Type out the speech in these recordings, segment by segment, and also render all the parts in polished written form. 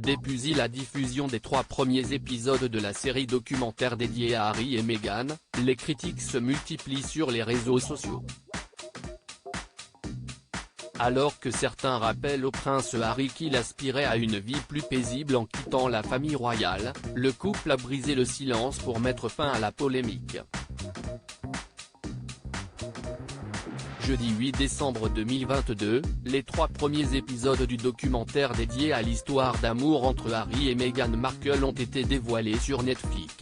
Depuis la diffusion des 3 premiers épisodes de la série documentaire dédiée à Harry et Meghan, les critiques se multiplient sur les réseaux sociaux. Alors que certains rappellent au prince Harry qu'il aspirait à une vie plus paisible en quittant la famille royale, le couple a brisé le silence pour mettre fin à la polémique. Jeudi 8 décembre 2022, les 3 premiers épisodes du documentaire dédié à l'histoire d'amour entre Harry et Meghan Markle ont été dévoilés sur Netflix.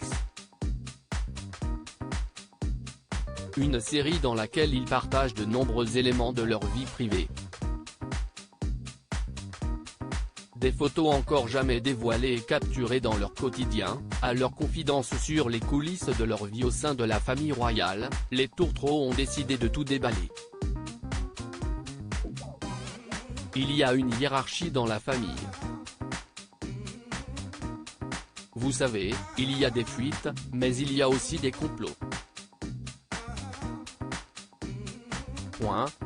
Une série dans laquelle ils partagent de nombreux éléments de leur vie privée. Des photos encore jamais dévoilées et capturées dans leur quotidien, à leurs confidences sur les coulisses de leur vie au sein de la famille royale, les tourtereaux ont décidé de tout déballer. Il y a une hiérarchie dans la famille. Vous savez, il y a des fuites, mais il y a aussi des complots.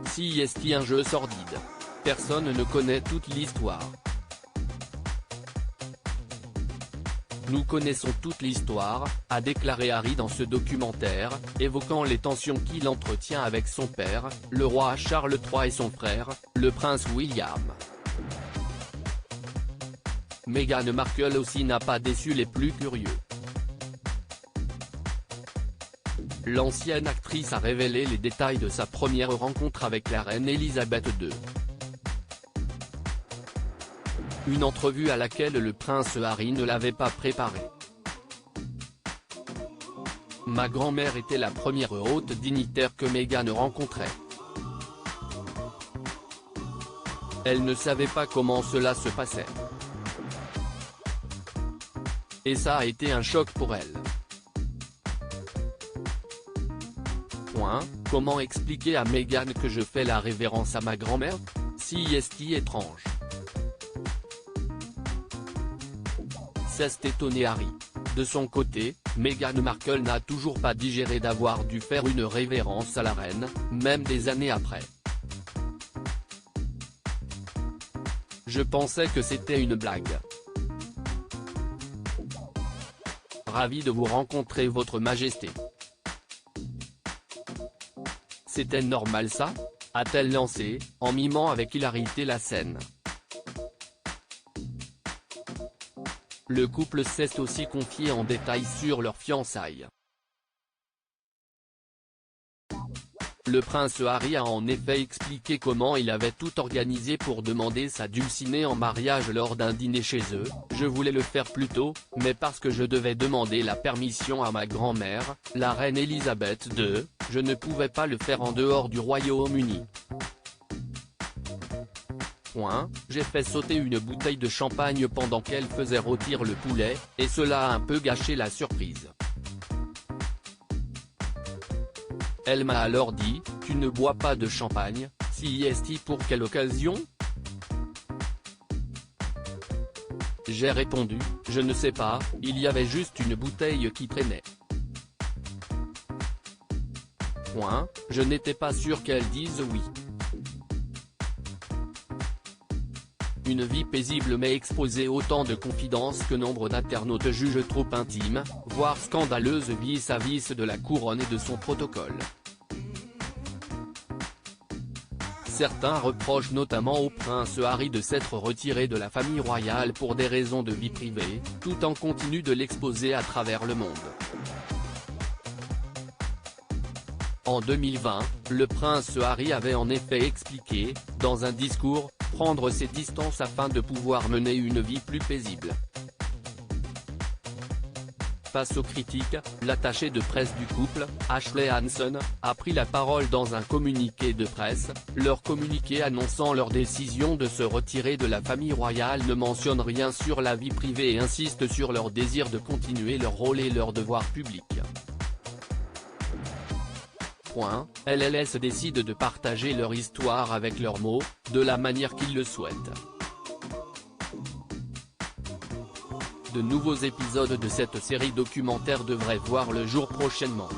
Si est-il un jeu sordide. Personne ne connaît toute l'histoire. Nous connaissons toute l'histoire, a déclaré Harry dans ce documentaire, évoquant les tensions qu'il entretient avec son père, le roi Charles III et son frère, le prince William. Meghan Markle aussi n'a pas déçu les plus curieux. L'ancienne actrice a révélé les détails de sa première rencontre avec la reine Elisabeth II. Une entrevue à laquelle le prince Harry ne l'avait pas préparée. Ma grand-mère était la première haute dignitaire que Meghan rencontrait. Elle ne savait pas comment cela se passait. Et ça a été un choc pour elle. Comment expliquer à Meghan que je fais la révérence à ma grand-mère? Si est-il étrange. S'est étonné Harry. De son côté, Meghan Markle n'a toujours pas digéré d'avoir dû faire une révérence à la reine, même des années après. Je pensais que c'était une blague. Ravi de vous rencontrer Votre Majesté. C'était normal ça? A-t-elle lancé, en mimant avec hilarité la scène. Le couple s'est aussi confié en détail sur leur fiançailles. Le prince Harry a en effet expliqué comment il avait tout organisé pour demander sa dulcinée en mariage lors d'un dîner chez eux. Je voulais le faire plus tôt, mais parce que je devais demander la permission à ma grand-mère, la reine Elisabeth II, je ne pouvais pas le faire en dehors du Royaume-Uni. J'ai fait sauter une bouteille de champagne pendant qu'elle faisait rôtir le poulet, et cela a un peu gâché la surprise. Elle m'a alors dit, tu ne bois pas de champagne, si est-il pour quelle occasion? J'ai répondu, je ne sais pas, il y avait juste une bouteille qui traînait. Je n'étais pas sûr qu'elle dise oui. Une vie paisible mais exposée autant de confidences que nombre d'internautes jugent trop intime, voire scandaleuse vis-à-vis de la couronne et de son protocole. Certains reprochent notamment au prince Harry de s'être retiré de la famille royale pour des raisons de vie privée, tout en continuant de l'exposer à travers le monde. En 2020, le prince Harry avait en effet expliqué, dans un discours, prendre ses distances afin de pouvoir mener une vie plus paisible. Face aux critiques, l'attachée de presse du couple, Ashley Hanson, a pris la parole dans un communiqué de presse. Leur communiqué annonçant leur décision de se retirer de la famille royale ne mentionne rien sur la vie privée et insiste sur leur désir de continuer leur rôle et leurs devoirs publics. LLS décide de partager leur histoire avec leurs mots, de la manière qu'ils le souhaitent. De nouveaux épisodes de cette série documentaire devraient voir le jour prochainement.